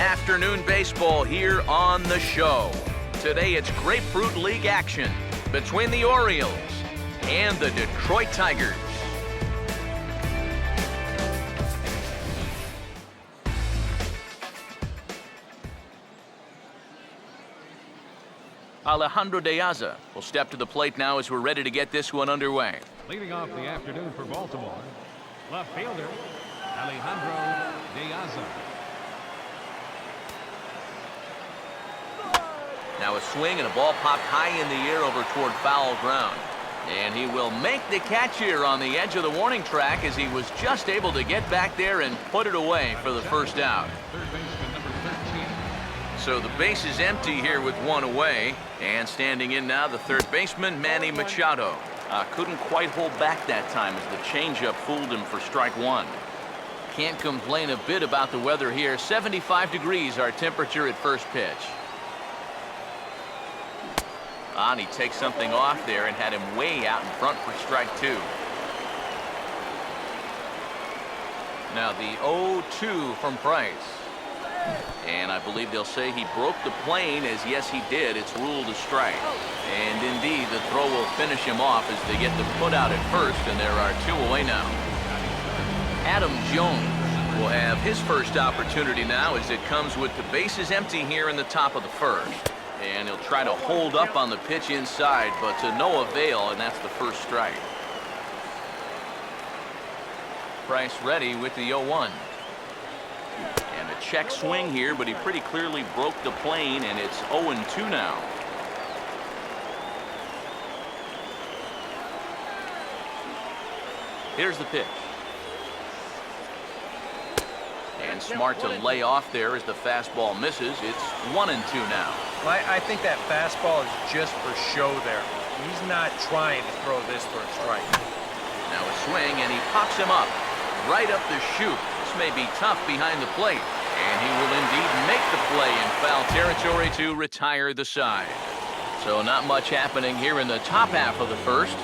afternoon baseball here on the show. Today it's Grapefruit League action between the Orioles and the Detroit Tigers. Alejandro De Aza will step to the plate now as we're ready to get this one underway. Leading off the afternoon for Baltimore, left fielder Alejandro De Aza. Now a swing and a ball popped high in the air over toward foul ground. And he will make the catch here on the edge of the warning track as he was just able to get back there and put it away for the first out. Third baseman number 13. So the base is empty here with one away. And standing in now, the third baseman, Manny Machado. Couldn't quite hold back that time as the changeup fooled him for strike one. Can't complain a bit about the weather here. 75 degrees our temperature at first pitch. And he takes something off there and had him way out in front for strike two. Now the 0-2 from Price. And I believe they'll say he broke the plane, as yes he did. It's ruled a strike. And indeed the throw will finish him off as they get the put out at first, and there are two away now. Adam Jones will have his first opportunity now as it comes with the bases empty here in the top of the first. And he'll try to hold up on the pitch inside, but to no avail, and that's the first strike. Price ready with the 0-1. And a check swing here, but he pretty clearly broke the plane, and it's 0-2 now. Here's the pitch. And smart to lay off there as the fastball misses. It's 1-2 now. I think that fastball is just for show there. He's not trying to throw this for a strike. Now a swing, and he pops him up right up the chute. This may be tough behind the plate, and he will indeed make the play in foul territory to retire the side. So not much happening here in the top half of the first.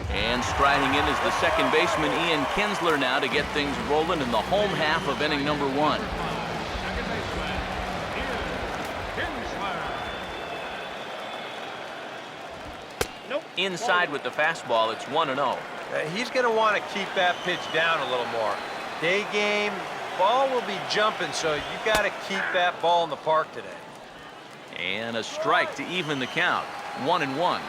And striding in is the second baseman, Ian Kinsler, now to get things rolling in the home half of inning number one. Nope. Inside with the fastball, it's 1-0. He's going to want to keep that pitch down a little more. Day game, ball will be jumping, so you got to keep that ball in the park today. And a strike to even the count. 1-1.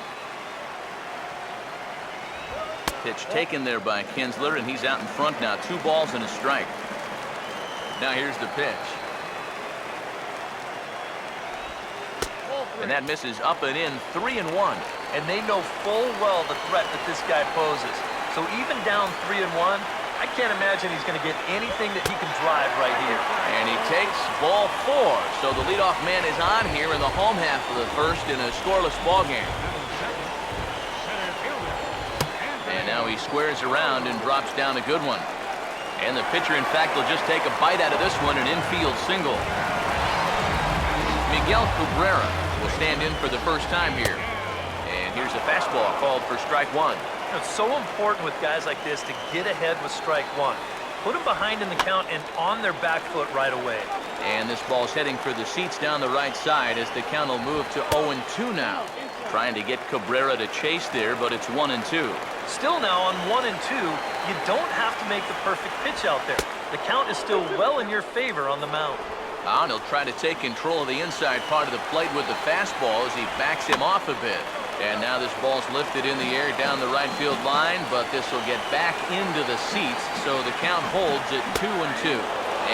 Pitch taken there by Kinsler, and he's out in front now. 2 balls and a strike. Now here's the pitch. And that misses up and in. 3-1. And they know full well the threat that this guy poses. So even down 3-1, I can't imagine he's going to get anything that he can drive right here. And he takes ball 4. So the leadoff man is on here in the home half of the first in a scoreless ball game. And now he squares around and drops down a good one. And the pitcher, in fact, will just take a bite out of this one, an infield single. Miguel Cabrera will stand in for the first time here. And here's a fastball called for strike one. It's so important with guys like this to get ahead with strike one. Put them behind in the count and on their back foot right away. And this ball's heading for the seats down the right side as the count will move to 0-2 now. Trying to get Cabrera to chase there, but it's 1-2. Still now on 1-2, you don't have to make the perfect pitch out there. The count is still well in your favor on the mound. And he'll try to take control of the inside part of the plate with the fastball as he backs him off a bit. And now this ball's lifted in the air down the right field line, but this will get back into the seats, so the count holds at 2-2.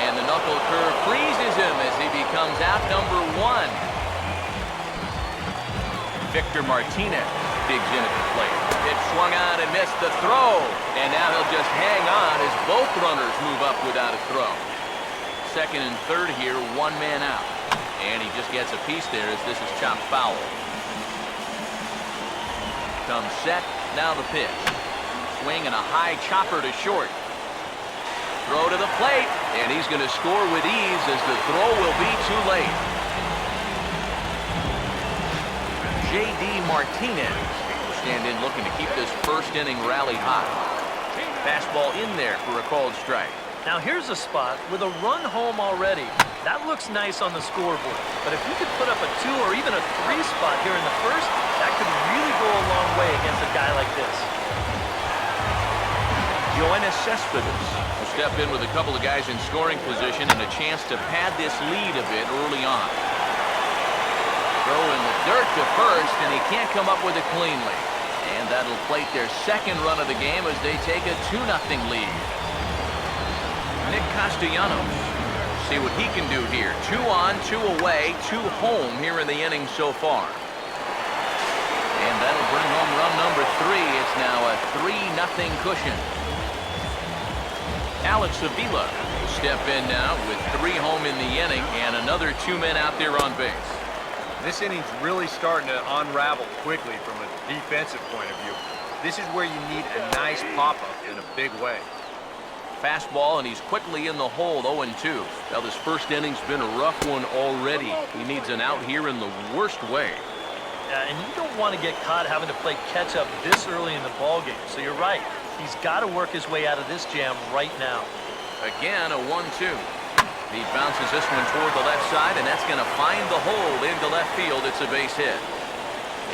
And the knuckle curve freezes him as he becomes out number 1. Victor Martinez digs in at the plate. It swung on and missed the throw. And now he'll just hang on as both runners move up without a throw. Second and third here, 1 man out. And he just gets a piece there as this is chopped foul. Comes set, now the pitch. Swing and a high chopper to short. throw to the plate, and he's going to score with ease as the throw will be too late. J.D. Martinez will stand in looking to keep this first inning rally hot. Fastball in there for a called strike. Now here's a spot with a run home already. That looks nice on the scoreboard. But if you could put up a 2 or even a 3 spot here in the first, that could really go a long way against a guy like this. Yoenis Cespedes will step in with a couple of guys in scoring position and a chance to pad this lead a bit early on. Throw in the dirt to first, and he can't come up with it cleanly. And that'll plate their second run of the game as they take a 2-0 lead. Nick Castellanos, see what he can do here. 2 on, 2 away, 2 home here in the inning so far. And that'll bring home run number 3. It's now a 3-0 cushion. Alex Avila will step in now with 3 home in the inning and another 2 men out there on base. This inning's really starting to unravel quickly from a defensive point of view. This is where you need a nice pop-up in a big way. Fastball, and he's quickly in the hole, 0-2. Now, this first inning's been a rough one already. He needs an out here in the worst way. Yeah, and you don't want to get caught having to play catch-up this early in the ballgame. So you're right. He's got to work his way out of this jam right now. Again, a 1-2. He bounces this one toward the left side, and that's going to find the hole into left field. It's a base hit.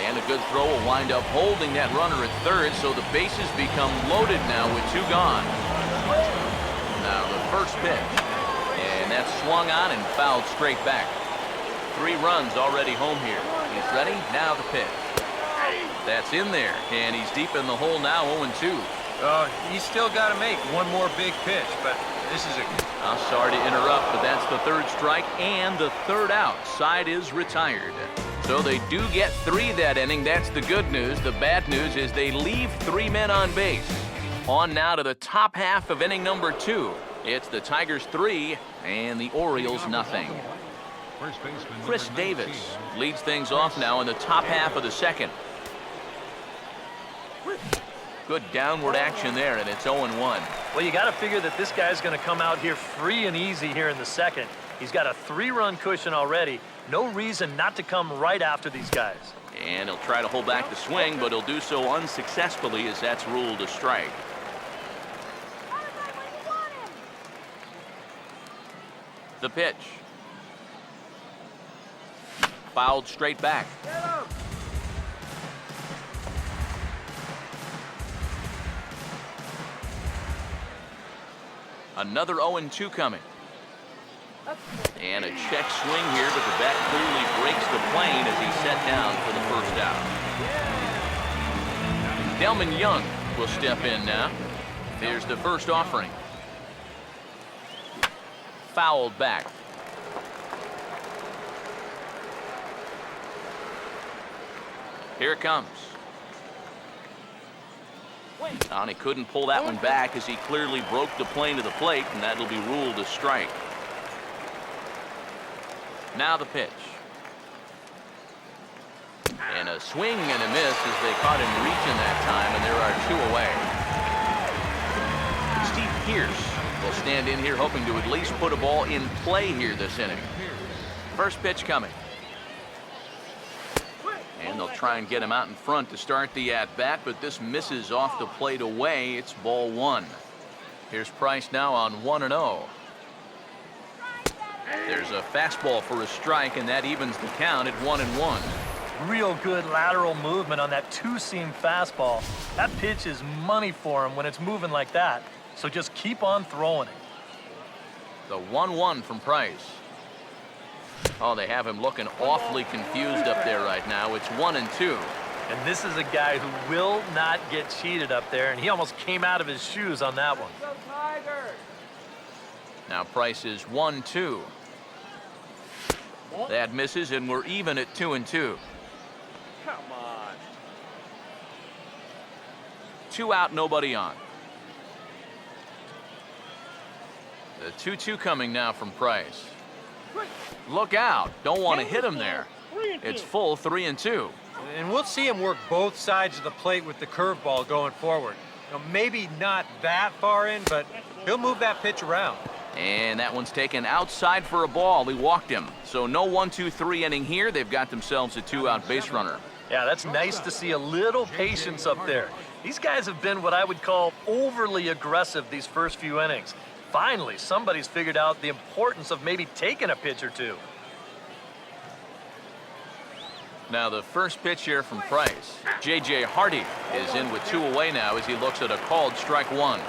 And a good throw will wind up holding that runner at third, so the bases become loaded now with 2 gone. Now the first pitch, and that's swung on and fouled straight back. 3 runs already home here. He's ready, now the pitch. That's in there, and he's deep in the hole now, 0-2. He's still got to make one more big pitch, but this is a... I'm sorry to interrupt, but that's the 3rd strike and the 3rd out. Side is retired. So they do get 3 that inning. That's the good news. The bad news is they leave 3 men on base. On now to the top half of inning number 2. It's the Tigers 3 and the Orioles nothing. Chris Davis leads things off now in the top half of the second. Good downward action there, and it's 0-1. Well, you got to figure that this guy's going to come out here free and easy here in the second. He's got a 3-run cushion already. No reason not to come right after these guys. And he'll try to hold back the swing, but he'll do so unsuccessfully as that's ruled a strike. The pitch. Fouled straight back. Another 0-2 coming. And a check swing here, but the bat clearly breaks the plane as he's set down for the first out. Delman Young will step in now. There's the first offering. Fouled back. Here it comes. And he couldn't pull that one back as he clearly broke the plane to the plate, and that'll be ruled a strike. Now the pitch. And a swing and a miss as they caught him reaching that time, and there are 2 away. Steve Pearce will stand in here hoping to at least put a ball in play here this inning. First pitch coming. And they'll try and get him out in front to start the at-bat, but this misses off the plate away. It's ball 1. Here's Price now on 1-0. There's a fastball for a strike, and that evens the count at 1-1. Real good lateral movement on that 2-seam fastball. That pitch is money for him when it's moving like that. So just keep on throwing it. The 1-1 from Price. Oh, they have him looking awfully confused up there right now. It's 1-2. And this is a guy who will not get cheated up there, and he almost came out of his shoes on that one. Now Price is 1-2. That misses, and we're even at 2-2. Come on. 2 out, nobody on. The 2-2 coming now from Price. Look out. Don't want to hit him there. It's full 3-2. And we'll see him work both sides of the plate with the curveball going forward. Maybe not that far in, but He'll move that pitch around. And that one's taken outside for a ball. He walked him. So no 1-2-3 inning here. They've got themselves a 2-out base runner. Yeah, that's nice to see a little patience up there. These guys have been what I would call overly aggressive these first few innings. Finally, somebody's figured out the importance of maybe taking a pitch or two. Now the first pitch here from Price. J.J. Hardy is in with 2 away now as he looks at a called strike 1.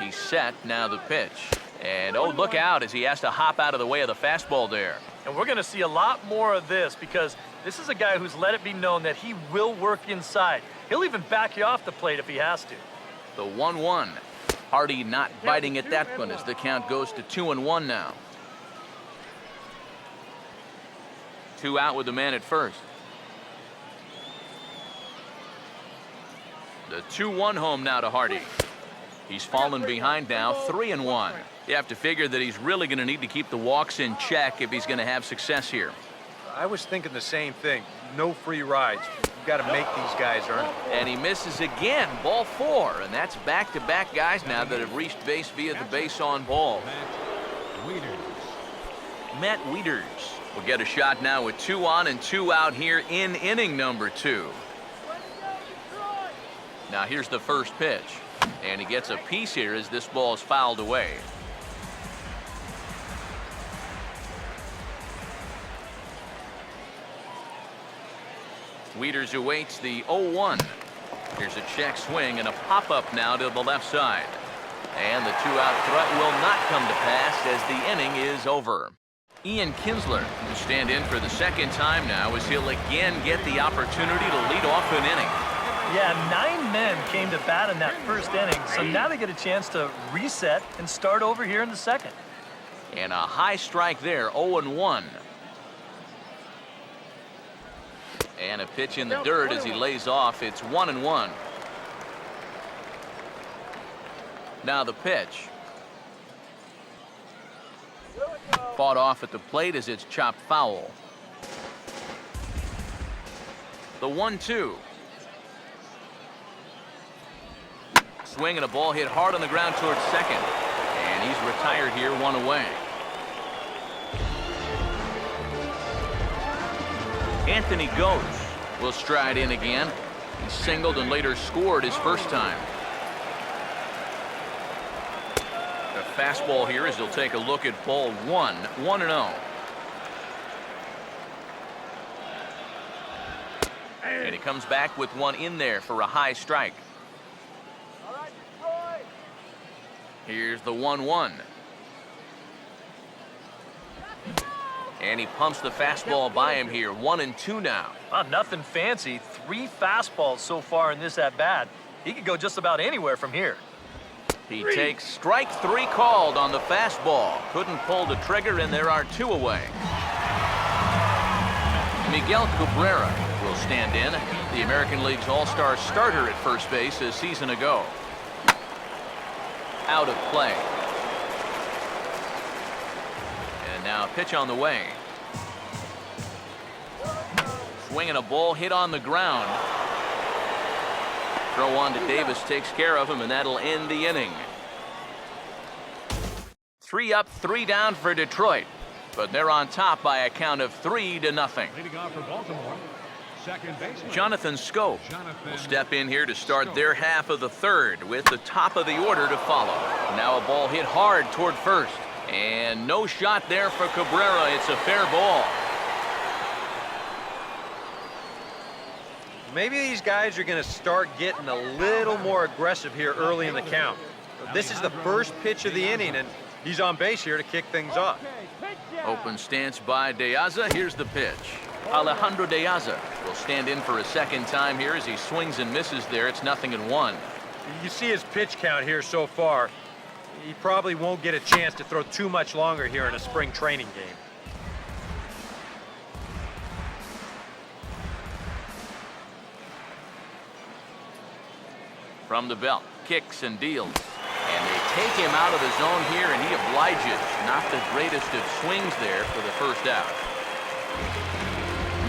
He's set. Now the pitch. And oh, look out as he has to hop out of the way of the fastball there. And we're going to see a lot more of this because this is a guy who's let it be known that he will work inside. He'll even back you off the plate if he has to. The 1-1. Hardy not biting at that one as the count goes to 2-1 now. 2 out with the man at first. The 2-1 home now to Hardy. He's fallen behind now, 3-1. You have to figure that he's really going to need to keep the walks in check if he's going to have success here. I was thinking the same thing. No free rides. You've got to make these guys earn it. And he misses again, ball 4. And that's back-to-back guys now that have reached base via the base on ball. Matt Wieters will get a shot now with 2 on and 2 out here in inning number 2. Now here's the first pitch. And he gets a piece here as this ball is fouled away. Wieters awaits the 0-1. Here's a check swing and a pop-up now to the left side. And the 2-out threat will not come to pass as the inning is over. Ian Kinsler will stand in for the second time now as he'll again get the opportunity to lead off an inning. Yeah, 9 men came to bat in that first inning, so now they get a chance to reset and start over here in the second. And a high strike there, 0-1. And a pitch in the dirt as he lays off. It's 1-1. Now the pitch. Fought off at the plate as it's chopped foul. The 1-2. Swing and a ball hit hard on the ground towards second. And he's retired here, 1 away. Anthony Ghost will stride in again. He singled and later scored his first time. A fastball here as he'll take a look at ball 1, 1-0. And he comes back with one in there for a high strike. Here's the 1-1. And he pumps the fastball by him here. 1-2 now. Nothing fancy. 3 fastballs so far in this at-bat. He could go just about anywhere from here. He takes strike 3 called on the fastball. Couldn't pull the trigger, and there are 2 away. Miguel Cabrera will stand in. The American League's all-star starter at first base a season ago. Out of play. And now a pitch on the way. Swinging a ball hit on the ground. Throw on to Davis takes care of him, and that'll end the inning. 3 up, 3 down for Detroit. But they're on top by a count of 3-0. Leading off for Baltimore, second baseman Jonathan Scope will step in here to start their half of the third with the top of the order to follow. Now a ball hit hard toward first. And no shot there for Cabrera. It's a fair ball. Maybe these guys are going to start getting a little more aggressive here early in the count. This is the first pitch of the inning, and he's on base here to kick things off. Open stance by De Aza. Here's the pitch. Alejandro De Aza will stand in for a second time here as he swings and misses there. It's 0-1. You see his pitch count here so far. He probably won't get a chance to throw too much longer here in a spring training game. From the belt, kicks and deals. And they take him out of the zone here, and he obliges. Not the greatest of swings there for the first out.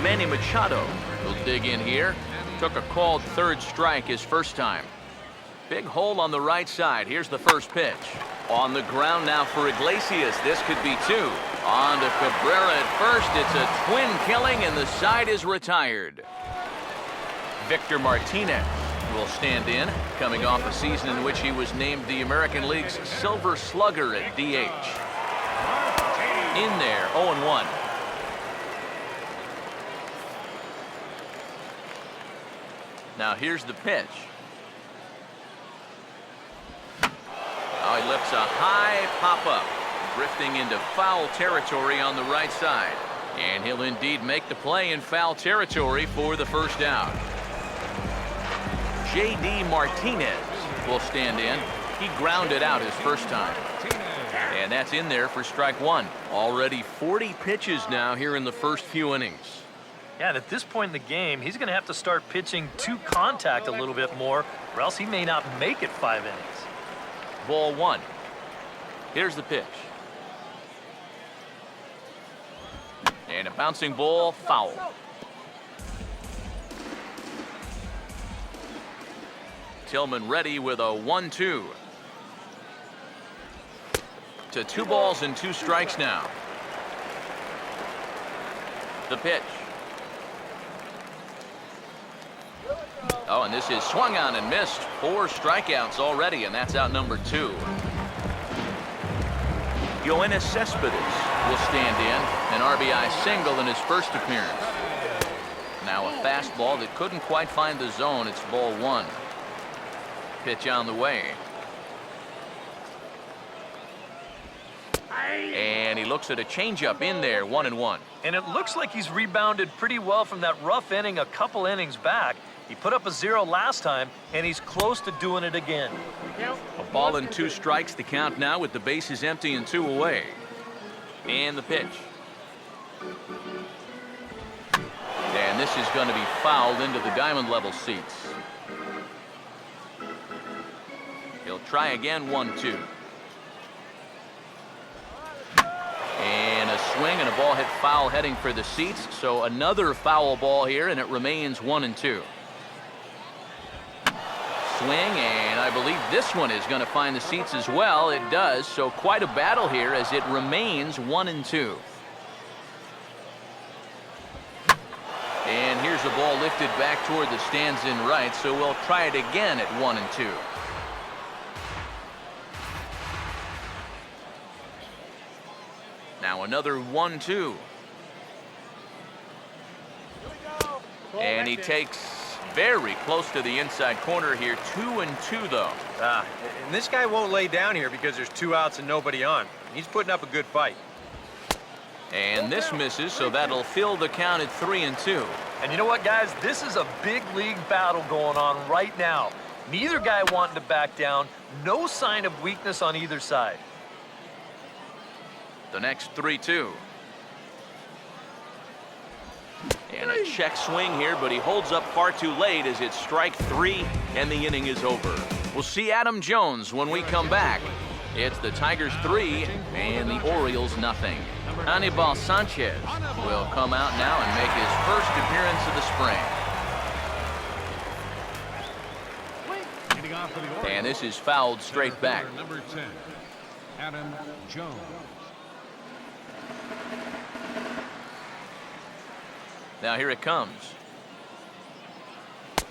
Manny Machado will dig in here. Took a called third strike his first time. Big hole on the right side. Here's the first pitch. On the ground now for Iglesias. This could be two. On to Cabrera at first. It's a twin killing, and the side is retired. Victor Martinez will stand in, coming off a season in which he was named the American League's Silver Slugger at DH. In there, 0-1. Now here's the pitch. Oh, he lifts a high pop-up, drifting into foul territory on the right side. And he'll indeed make the play in foul territory for the first out. J.D. Martinez will stand in. He grounded out his first time. And that's in there for strike one. Already 40 pitches now here in the first few innings. Yeah, and at this point in the game, he's going to have to start pitching to contact a little bit more, or else he may not make it 5 innings. Ball one. Here's the pitch. And a bouncing ball, foul. Tillman ready with a 1-2. To 2 balls and 2 strikes now. The pitch. Oh, and this is swung on and missed. 4 strikeouts already, and that's out number 2. Yoenis Cespedes will stand in. An RBI single in his first appearance. Now a fastball that couldn't quite find the zone. It's ball 1. Pitch on the way. And he looks at a changeup in there, 1-1. And it looks like he's rebounded pretty well from that rough inning a couple innings back. He put up a 0 last time, and he's close to doing it again. A ball and 2 strikes to count now with the bases empty and 2 away. And the pitch. And this is going to be fouled into the diamond level seats. He'll try again, 1-2. And a swing and a ball hit foul heading for the seats. So another foul ball here, and it remains 1-2. Swing, and I believe this one is going to find the seats as well. It does, so quite a battle here as it remains 1-2. And here's a ball lifted back toward the stands in right, so we'll try it again at 1-2. Now another 1-2. And he takes very close to the inside corner here. 2-2 though. And this guy won't lay down here because there's 2 outs and nobody on. He's putting up a good fight. And this misses, so that'll fill the count at 3-2. And you know what, guys? This is a big league battle going on right now. Neither guy wanting to back down. No sign of weakness on either side. The next 3-2. And a check swing here, but he holds up far too late as it's strike 3 and the inning is over. We'll see Adam Jones when we come back. It's the Tigers 3 and the Orioles nothing. Anibal Sanchez will come out now and make his first appearance of the spring. Leading off for the Orioles, And this is fouled straight back. Number 10, Adam Jones. Now here it comes.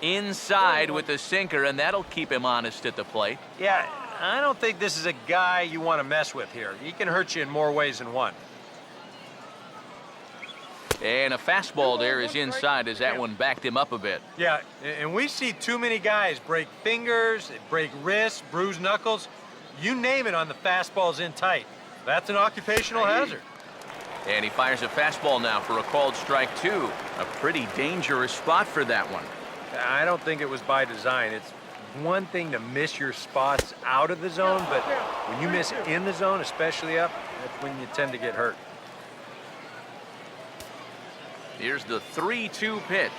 Inside with the sinker, and that'll keep him honest at the plate. Yeah, I don't think this is a guy you want to mess with here. He can hurt you in more ways than one. And a fastball there is inside as that one backed him up a bit. Yeah, and we see too many guys break fingers, break wrists, bruise knuckles. You name it on the fastballs in tight. That's an occupational hazard. And he fires a fastball now for a called strike 2. A pretty dangerous spot for that one. I don't think it was by design. It's one thing to miss your spots out of the zone, but when you miss in the zone, especially up, that's when you tend to get hurt. Here's the 3-2 pitch.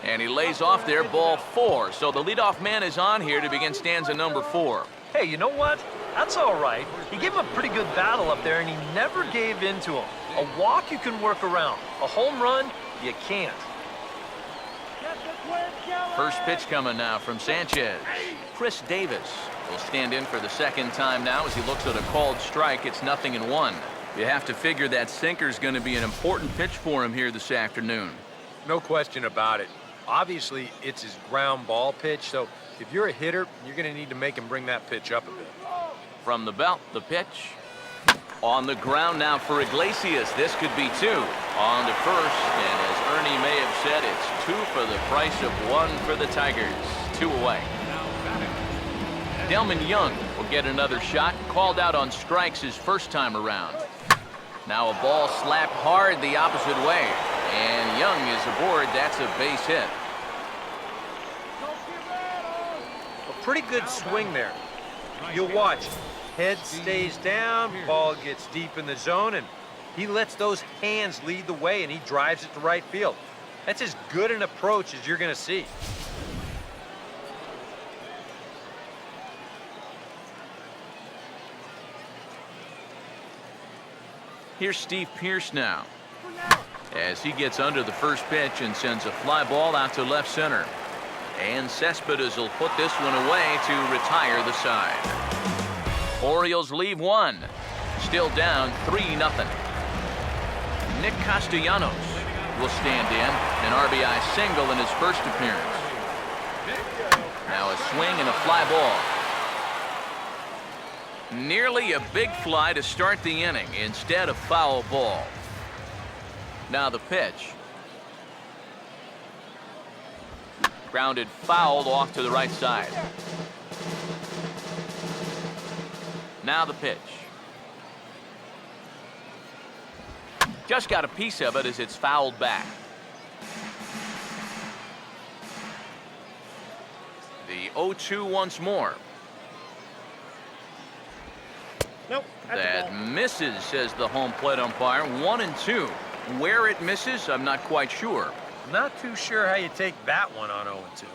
And he lays off there, ball 4. So the leadoff man is on here to begin stanza number 4. Hey, you know what? That's all right. He gave him a pretty good battle up there, and he never gave in to him. A walk you can work around. A home run, you can't. First pitch coming now from Sanchez. Chris Davis will stand in for the second time now as he looks at a called strike. It's 0-1. You have to figure that sinker's going to be an important pitch for him here this afternoon. No question about it. Obviously, it's his ground ball pitch, so if you're a hitter, you're going to need to make him bring that pitch up a bit. From the belt, the pitch. On the ground now for Iglesias. This could be 2. On to first, and as Ernie may have said, it's 2 for the price of 1 for the Tigers. 2 away. Delman Young will get another shot. Called out on strikes his first time around. Now a ball slapped hard the opposite way. And Young is aboard. That's a base hit. A pretty good swing there. You'll watch. Head stays down, ball gets deep in the zone, and he lets those hands lead the way, and he drives it to right field. That's as good an approach as you're going to see. Here's Steve Pearce now, as he gets under the first pitch and sends a fly ball out to left center. And Cespedes will put this one away to retire the side. Orioles leave 1. Still down 3-0. Nick Castellanos will stand in, an RBI single in his first appearance. Now a swing and a fly ball. Nearly a big fly to start the inning instead of foul ball. Now the pitch. Grounded fouled off to the right side. Now the pitch. Just got a piece of it as it's fouled back. The 0-2 once more. Nope. That misses, says the home plate umpire. 1-2. Where it misses, I'm not quite sure. Not too sure how you take that one on 0-2.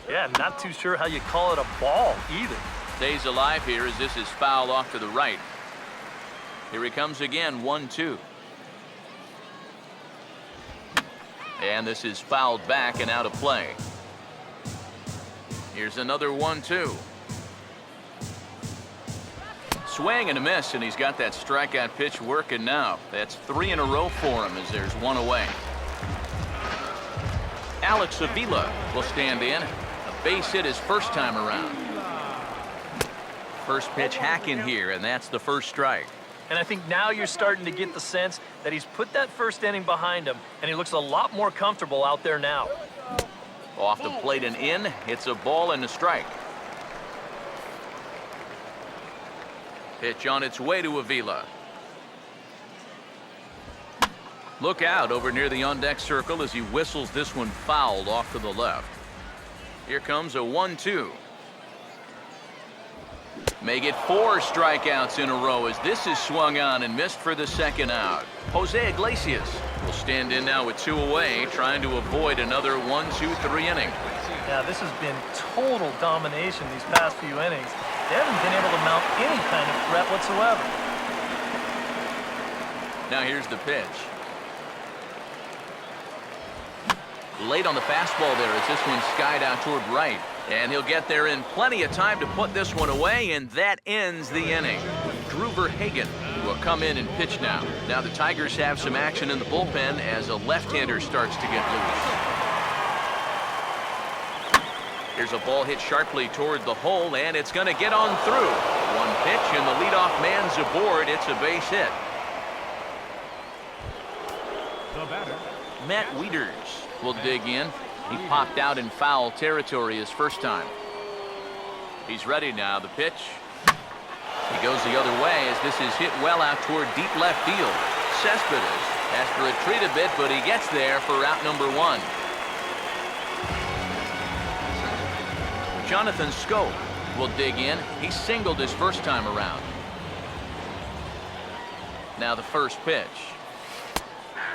Yeah, not too sure how you call it a ball either. Stays alive here as this is fouled off to the right. Here he comes again, 1-2. And this is fouled back and out of play. Here's another 1-2. Swing and a miss, and he's got that strikeout pitch working now. That's 3 in a row for him as there's 1 away. Alex Avila will stand in. A base hit his first time around. First pitch hacking here, and that's the first strike. And I think now you're starting to get the sense that he's put that first inning behind him, and he looks a lot more comfortable out there now. Off the plate and in. It's a ball and a strike. Pitch on its way to Avila. Look out over near the on-deck circle as he whistles this one fouled off to the left. Here comes a 1-2. May get 4 strikeouts in a row as this is swung on and missed for the second out. Jose Iglesias will stand in now with 2 away, trying to avoid another 1-2-3 inning. Yeah, this has been total domination these past few innings. They haven't been able to mount any kind of threat whatsoever. Now here's the pitch. Late on the fastball there as this one skied out toward right. And he'll get there in plenty of time to put this one away, and that ends the inning. Drew Verhagen will come in and pitch now. Now the Tigers have some action in the bullpen as a left-hander starts to get loose. Here's a ball hit sharply toward the hole, and it's going to get on through. One pitch, and the leadoff man's aboard. It's a base hit. The batter, Matt Wieters will dig in. He popped out in foul territory his first time. He's ready now. The pitch. He goes the other way as this is hit well out toward deep left field. Cespedes has to retreat a bit, but he gets there for out number 1. Jonathan Scope will dig in. He singled his first time around. Now the first pitch.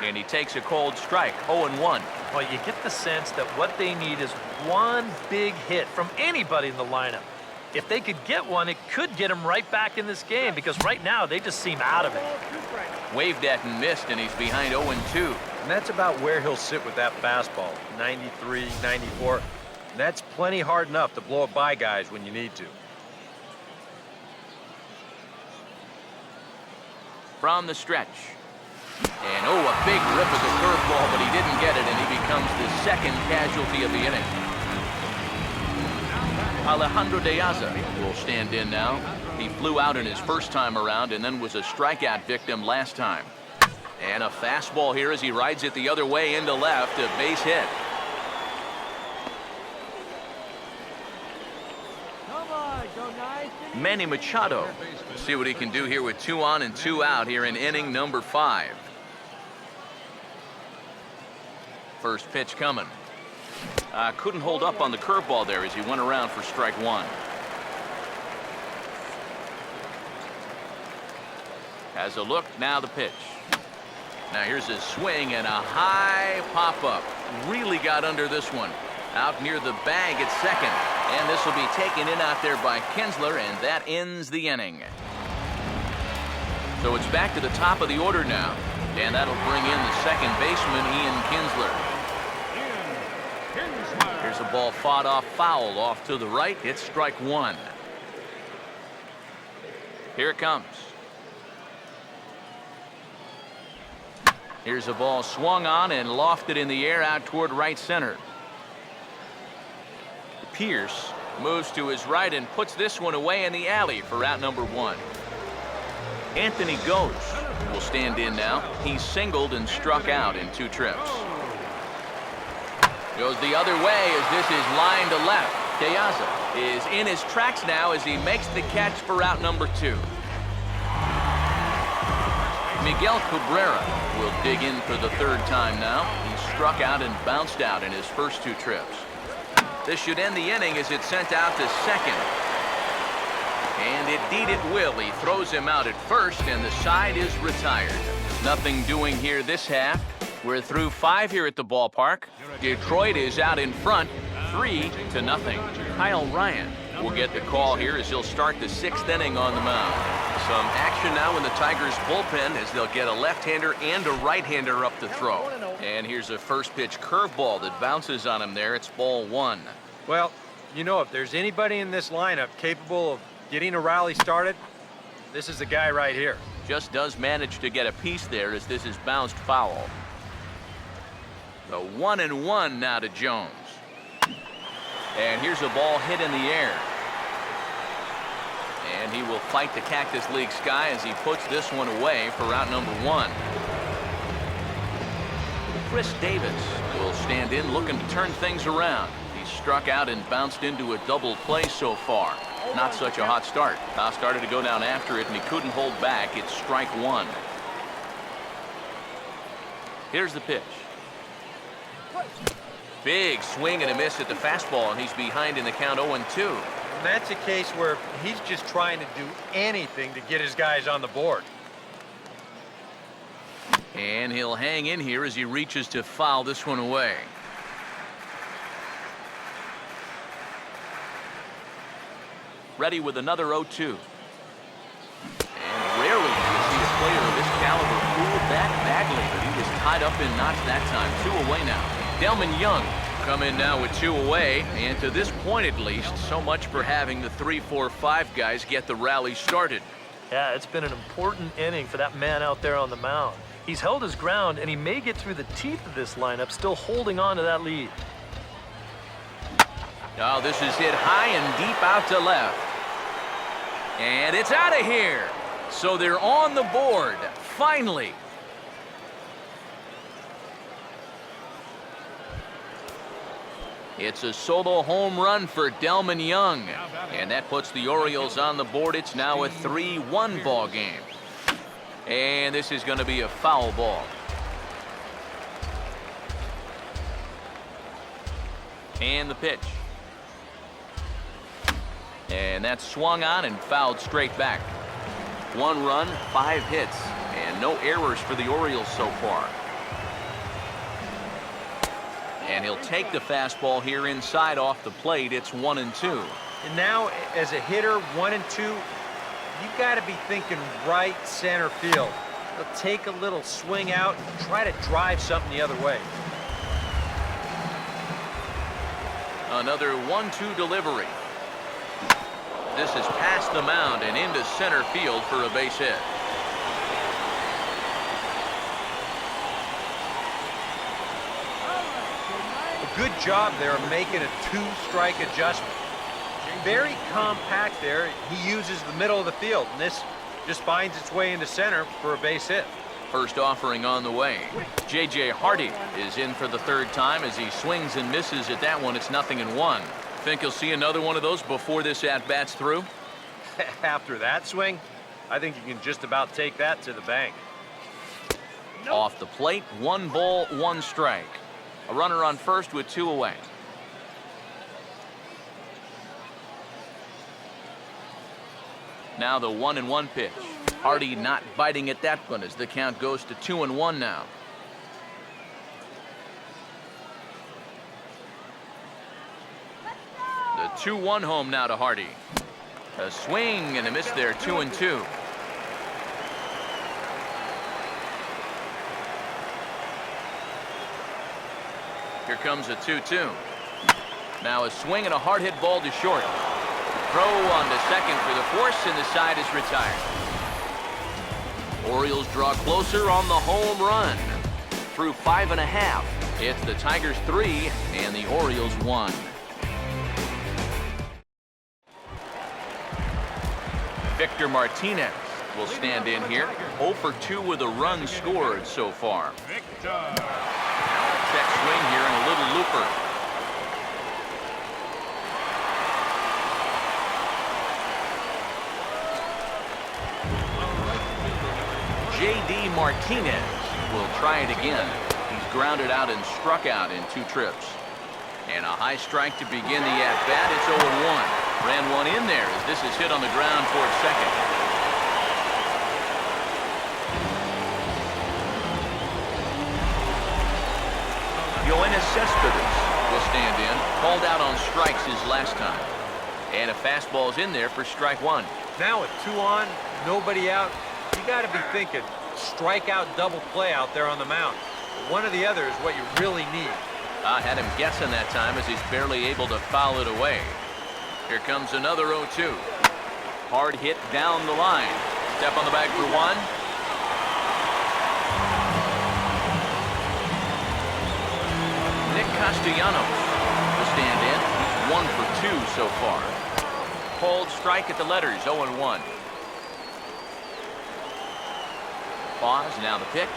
And he takes a cold strike, 0-1. Well, you get the sense that what they need is one big hit from anybody in the lineup. If they could get one, it could get them right back in this game because right now they just seem out of it. Waved at and missed, and he's behind 0-2. And that's about where he'll sit with that fastball, 93, 94. And that's plenty hard enough to blow it by guys when you need to. From the stretch. And, oh, a big rip of the curveball, but he didn't get it, and he becomes the second casualty of the inning. Alejandro De Aza will stand in now. He flew out in his first time around and then was a strikeout victim last time. And a fastball here as he rides it the other way into left, a base hit. Manny Machado. We'll see what he can do here with 2 on and 2 out here in inning number 5. First pitch coming. Couldn't hold up on the curveball there as he went around for strike 1. Has a look, now the pitch. Now here's his swing and a high pop-up. Really got under this one. Out near the bag at second. And this will be taken in out there by Kinsler, and that ends the inning. So it's back to the top of the order now. And that'll bring in the second baseman, Ian Kinsler. Here's a ball fought off foul off to the right. It's strike 1. Here it comes. Here's a ball swung on and lofted in the air out toward right center. Pierce moves to his right and puts this one away in the alley for out number 1. Anthony Ghosh will stand in now. He's singled and struck out in 2 trips. Goes the other way as this is line to left. De Aza is in his tracks now as he makes the catch for out number 2. Miguel Cabrera will dig in for the 3rd time now. He struck out and bounced out in his first 2 trips. This should end the inning as it's sent out to second. And indeed it will. He throws him out at first, and the side is retired. Nothing doing here this half. We're through 5 here at the ballpark. Detroit is out in front, 3-0. Kyle Ryan will get the call here as he'll start the 6th inning on the mound. Some action now in the Tigers bullpen as they'll get a left-hander and a right-hander up to throw. And here's a first pitch curveball that bounces on him there. It's ball 1. Well, you know, if there's anybody in this lineup capable of getting a rally started, this is the guy right here. Just does manage to get a piece there as this is bounced foul. The 1-1 now to Jones. And here's a ball hit in the air. And he will fight the Cactus League sky as he puts this one away for out number 1. Chris Davis will stand in looking to turn things around. He struck out and bounced into a double play so far. Not such a hot start. Now started to go down after it and he couldn't hold back. It's strike 1. Here's the pitch. Big swing and a miss at the fastball, and he's behind in the count 0-2. And that's a case where he's just trying to do anything to get his guys on the board. And he'll hang in here as he reaches to foul this one away. Ready with another 0-2. And rarely do you see a player of this caliber fool that badly, but he was tied up in knots that time. 2 away now. Delman Young come in now with 2 away, and to this point at least, so much for having the 3, 4, 5 guys get the rally started. Yeah, it's been an important inning for that man out there on the mound. He's held his ground, and he may get through the teeth of this lineup, still holding on to that lead. Now this is hit high and deep out to left. And it's out of here. So they're on the board, finally. It's a solo home run for Delman Young. And that puts the Orioles on the board. It's now a 3-1 ball game. And this is going to be a foul ball. And the pitch. And that's swung on and fouled straight back. 1 run, 5 hits, and no errors for the Orioles so far. And he'll take the fastball here inside off the plate. It's 1-2. And now, as a hitter, 1 and 2, you got to be thinking right center field. He'll take a little swing out and try to drive something the other way. Another 1-2 delivery. This is past the mound and into center field for a base hit. A good job there of making a 2-strike adjustment. Very compact there. He uses the middle of the field, and this just finds its way into center for a base hit. First offering on the way. J.J. Hardy is in for the third time as he swings and misses at that one. It's 0-1. Think you'll see another one of those before this at-bat's through? After that swing, I think you can just about take that to the bank. Off the plate, 1 ball, 1 strike. A runner on first with 2 away. Now the 1-1 pitch. Hardy not biting at that one as the count goes to 2-1 now. The 2-1 home now to Hardy. A swing and a miss there, 2-2. Here comes a 2-2. Now a swing and a hard hit ball to short. Throw on to second for the force, and the side is retired. Orioles draw closer on the home run. Through 5.5, it's the Tigers 3 and the Orioles 1. Victor Martinez will stand in here. 0 for 2 with a run scored so far. Check swing here and a little looper. J.D. Martinez will try it again. He's grounded out and struck out in 2 trips. And a high strike to begin the at-bat. It's 0-1. Ran one in there as this is hit on the ground towards second. Yoenis Cespedes will stand in. Called out on strikes his last time. And a fastball's in there for strike 1. Now with 2 on, nobody out, you got to be thinking strikeout double play out there on the mound. One or the other is what you really need. I had him guessing that time as he's barely able to foul it away. Here comes another 0-2. Hard hit down the line. Step on the bag for 1. Nick Castellanos will stand in. He's 1 for 2 so far. Called strike at the letters, 0-1. Pause, now the pitch.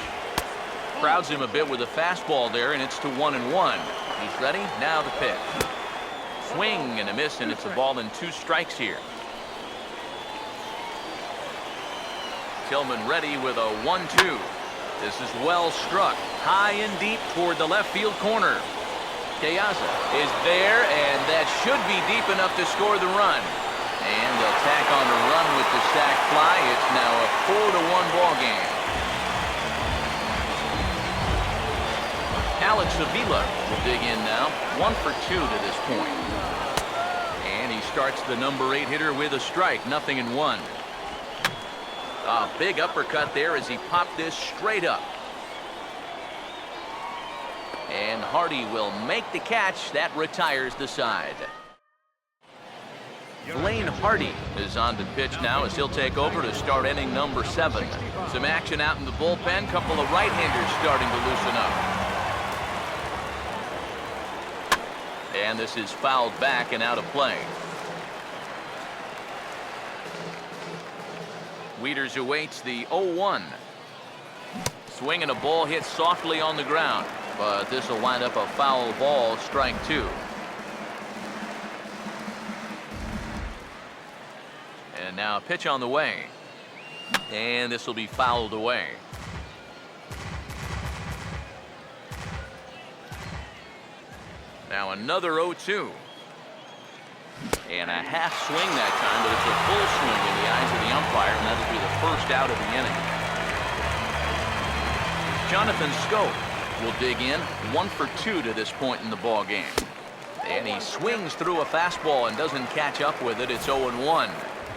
Crowds him a bit with a fastball there, and it's to 1-1. He's ready, now the pitch. Swing and a miss, and it's a ball and 2 strikes here. Tillman ready with a 1-2. This is well struck, high and deep toward the left field corner. Piazza is there, and that should be deep enough to score the run. And they'll tack on the run with the sac fly. It's now a 4-1 ball game. Alex Avila will dig in now. 1 for 2 to this point. And he starts the number 8 hitter with a strike, 0-1. A big uppercut there as he popped this straight up. And Hardy will make the catch. That retires the side. Blaine Hardy is on the pitch now as he'll take over to start inning number 7. Some action out in the bullpen. Couple of right-handers starting to loosen up. And this is fouled back and out of play. Wieters awaits the 0-1. Swing and a ball hit softly on the ground, but this will wind up a foul ball, strike 2. And now a pitch on the way. And this will be fouled away. Now another 0-2. And a half swing that time, but it's a full swing in the eyes of the umpire, and that'll be the first out of the inning. Jonathan Scope will dig in. 1 for 2 to this point in the ball game. And he swings through a fastball and doesn't catch up with it. It's 0-1.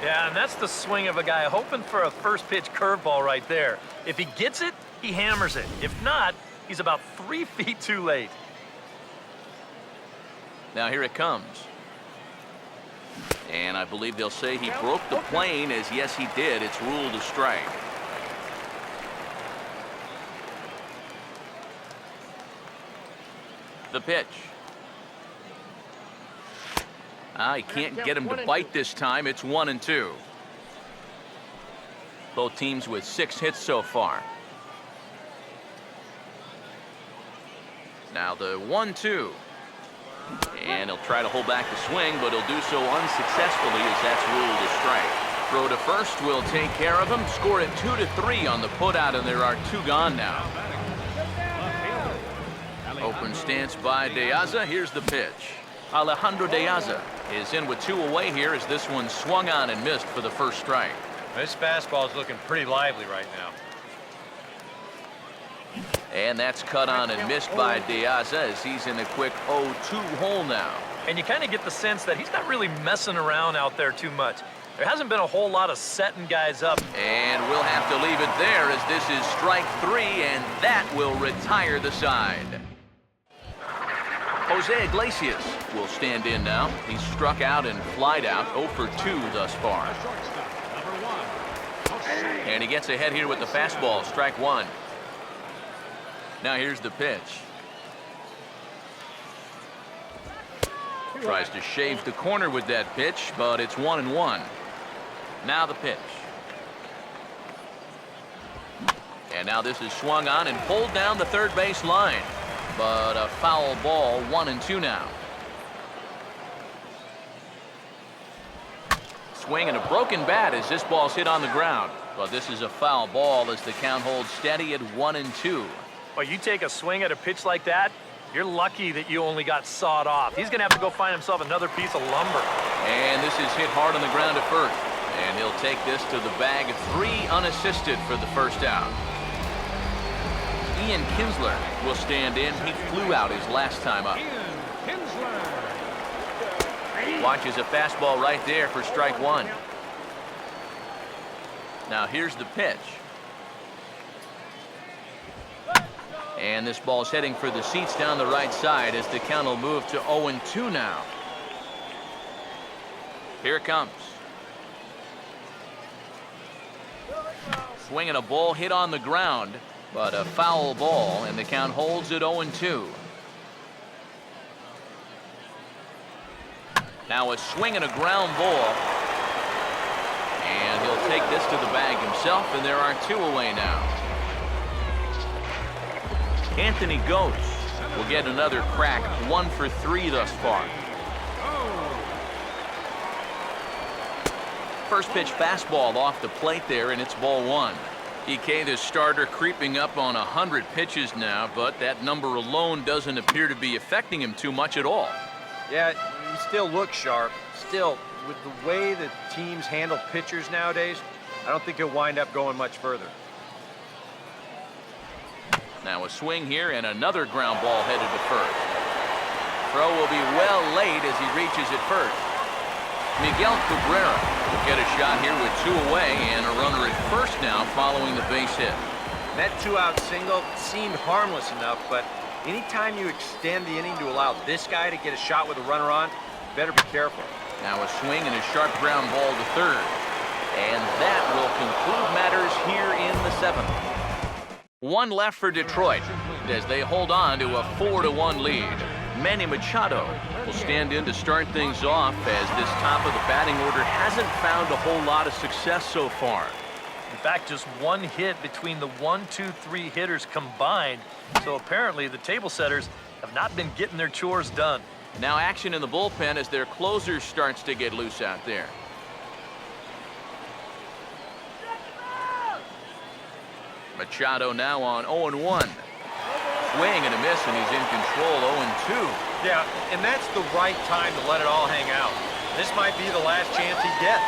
Yeah, and that's the swing of a guy hoping for a first pitch curveball right there. If he gets it, he hammers it. If not, he's about 3 feet too late. Now here it comes. And I believe they'll say he broke the plane, as yes he did. It's ruled a strike. The pitch. He can't get him to bite this time. It's 1-2. Both teams with 6 hits so far. Now the 1-2. And he'll try to hold back the swing, but he'll do so unsuccessfully, as that's ruled a strike. Throw to first will take care of him. Score it 2-3 on the putout, and there are 2 gone now. Open stance by De Aza. Here's the pitch. Alejandro De Aza is in with 2 away here, as this one swung on and missed for the first strike. This fastball is looking pretty lively right now. And that's cut on and missed by De Aza, as he's in a quick 0-2 hole now. And you kind of get the sense that he's not really messing around out there too much. There hasn't been a whole lot of setting guys up. And we'll have to leave it there, as this is strike 3, and that will retire the side. Jose Iglesias will stand in now. He's struck out and flied out, 0 for 2 thus far. And he gets ahead here with the fastball, strike 1. Now here's the pitch. Tries to shave the corner with that pitch, but it's 1-1. Now the pitch. And now this is swung on and pulled down the third base line. But a foul ball, 1-2 now. Swing and a broken bat as this ball's hit on the ground. But this is a foul ball as the count holds steady at 1-2. Well, you take a swing at a pitch like that, you're lucky that you only got sawed off. He's going to have to go find himself another piece of lumber. And this is hit hard on the ground at first. And he'll take this to the bag. 3 unassisted for the first out. Ian Kinsler will stand in. He flew out his last time up. Watches a fastball right there for strike 1. Now here's the pitch. And this ball's heading for the seats down the right side, as the count will move to 0-2 now. Here it comes. Swinging a ball hit on the ground, but a foul ball, and the count holds at 0-2. Now a swing and a ground ball. And he'll take this to the bag himself, and there are 2 away now. Anthony Goetz will get another crack, 1 for 3 thus far. First pitch fastball off the plate there, and it's ball 1. EK, the starter, creeping up on 100 pitches now, but that number alone doesn't appear to be affecting him too much at all. Yeah, he still looks sharp. Still, with the way that teams handle pitchers nowadays, I don't think he'll wind up going much further. Now a swing here and another ground ball headed to first. Throw will be well late as he reaches it first. Miguel Cabrera will get a shot here with 2 away and a runner at first now following the base hit. That 2-out single seemed harmless enough, but anytime you extend the inning to allow this guy to get a shot with a runner on, you better be careful. Now a swing and a sharp ground ball to third. And that will conclude matters here in the 7th. 1 left for Detroit as they hold on to a 4-1 lead. Manny Machado will stand in to start things off, as this top of the batting order hasn't found a whole lot of success so far. In fact, just 1 hit between the 1, 2, 3 hitters combined. So apparently the table setters have not been getting their chores done. Now action in the bullpen as their closer starts to get loose out there. Machado now on 0-1. Swing and a miss, and he's in control, 0-2. Yeah, and that's the right time to let it all hang out. This might be the last chance he gets.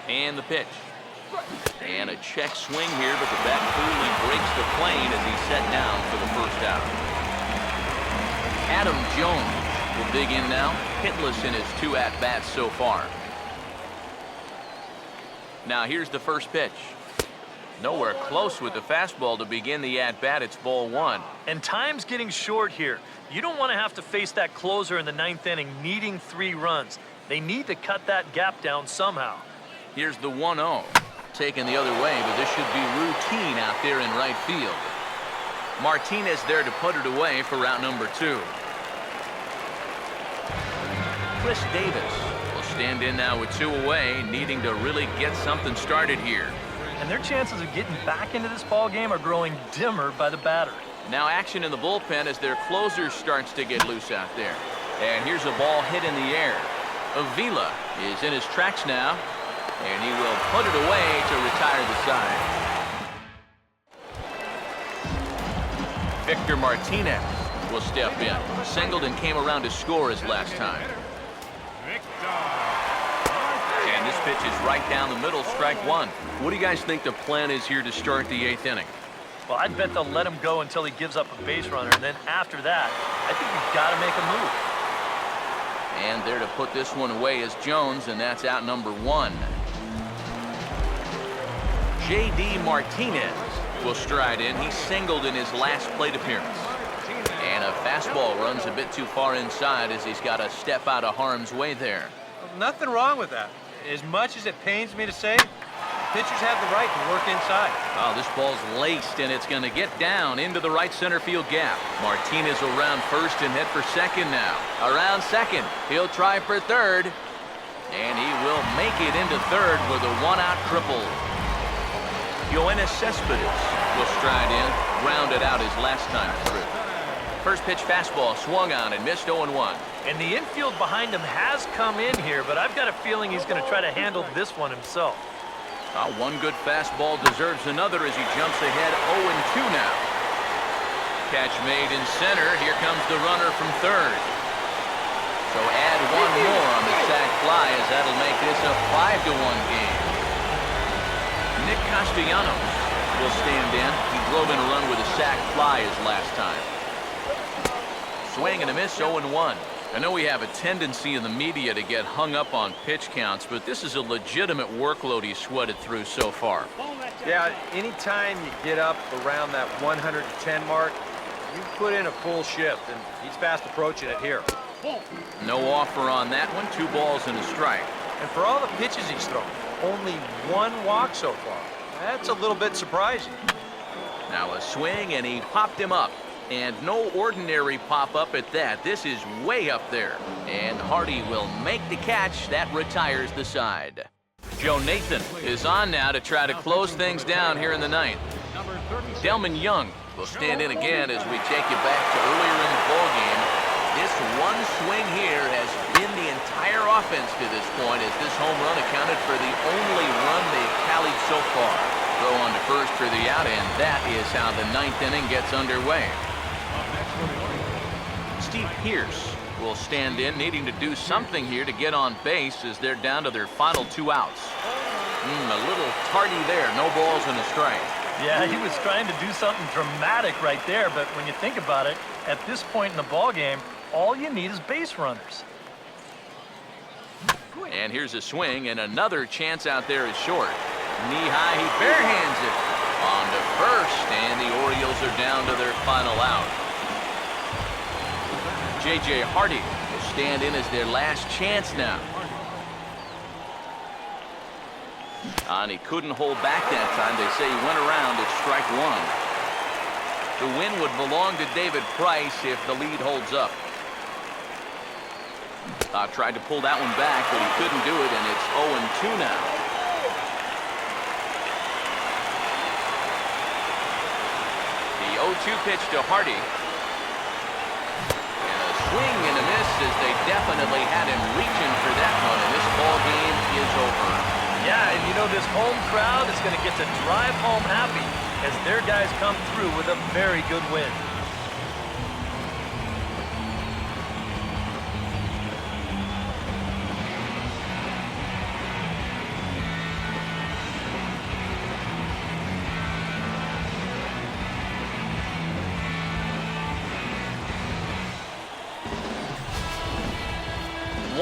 And the pitch. And a check swing here, but the bat coolly breaks the plane as he's set down for the first out. Adam Jones will dig in now, hitless in his 2 at-bats so far. Now here's the first pitch. Nowhere close with the fastball to begin the at-bat. It's ball 1. And time's getting short here. You don't want to have to face that closer in the 9th inning needing 3 runs. They need to cut that gap down somehow. Here's the 1-0. Taken the other way, but this should be routine out there in right field. Martinez there to put it away for route number 2. Chris Davis will stand in now with 2 away, needing to really get something started here. And their chances of getting back into this ball game are growing dimmer by the batter. Now action in the bullpen as their closer starts to get loose out there. And here's a ball hit in the air. Avila is in his tracks now, and he will put it away to retire the side. Victor Martinez will step in. Singleton came around to score his last time. And this pitch is right down the middle, strike 1. What do you guys think the plan is here to start the 8th inning? Well, I'd bet they'll let him go until he gives up a base runner, and then after that, I think you've got to make a move. And there to put this one away is Jones, and that's out number 1. J.D. Martinez will stride in. He singled in his last plate appearance. And a fastball runs a bit too far inside as he's got to step out of harm's way there. Nothing wrong with that. As much as it pains me to say, pitchers have the right to work inside. Oh, this ball's laced, and it's going to get down into the right center field gap. Martinez will round first and head for second now. Around second, he'll try for third. And he will make it into third with a 1-out triple. Yoenis Cespedes will stride in, grounded out his last time through. First pitch fastball swung on and missed 0-1. And the infield behind him has come in here, but I've got a feeling he's going to try to handle this one himself. One good fastball deserves another as he jumps ahead 0-2 now. Catch made in center. Here comes the runner from third. So add 1 more on the sac fly as that'll make this a 5-1 game. Nick Castellanos will stand in. He drove in a run with a sac fly his last time. Swing and a miss, 0-1. I know we have a tendency in the media to get hung up on pitch counts, but this is a legitimate workload he's sweated through so far. Yeah, anytime you get up around that 110 mark, you put in a full shift, and he's fast approaching it here. No offer on that one. 2 balls and a strike. And for all the pitches he's thrown, only 1 walk so far. That's a little bit surprising. Now a swing, and he popped him up. And no ordinary pop-up at that. This is way up there. And Hardy will make the catch. That retires the side. Joe Nathan is on now to try to close things down here in the 9th. Delman Young will stand in again as we take you back to earlier in the ballgame. This one swing here has been the entire offense to this point, as this home run accounted for the only run they've tallied so far. Throw on to first for the out, and that is how the 9th inning gets underway. Steve Pearce will stand in, needing to do something here to get on base as they're down to their final 2 outs. A little tardy there. No balls and a strike. Yeah, he was trying to do something dramatic right there, but when you think about it, at this point in the ball game, all you need is base runners. And here's a swing, and another chance out there is short. Knee high, he barehands it on to first, and the Orioles are down to their final out. J.J. Hardy will stand in as their last chance now. And he couldn't hold back that time. They say he went around at strike 1. The win would belong to David Price if the lead holds up. Tried to pull that one back, but he couldn't do it, and it's 0-2 now. The 0-2 pitch to Hardy. And a swing and a miss as they definitely had him reaching for that one, and this ball game is over. Yeah, and you know this home crowd is going to get to drive home happy as their guys come through with a very good win.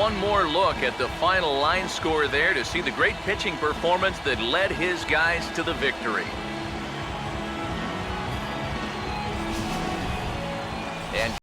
one more look at the final line score there to see the great pitching performance that led his guys to the victory.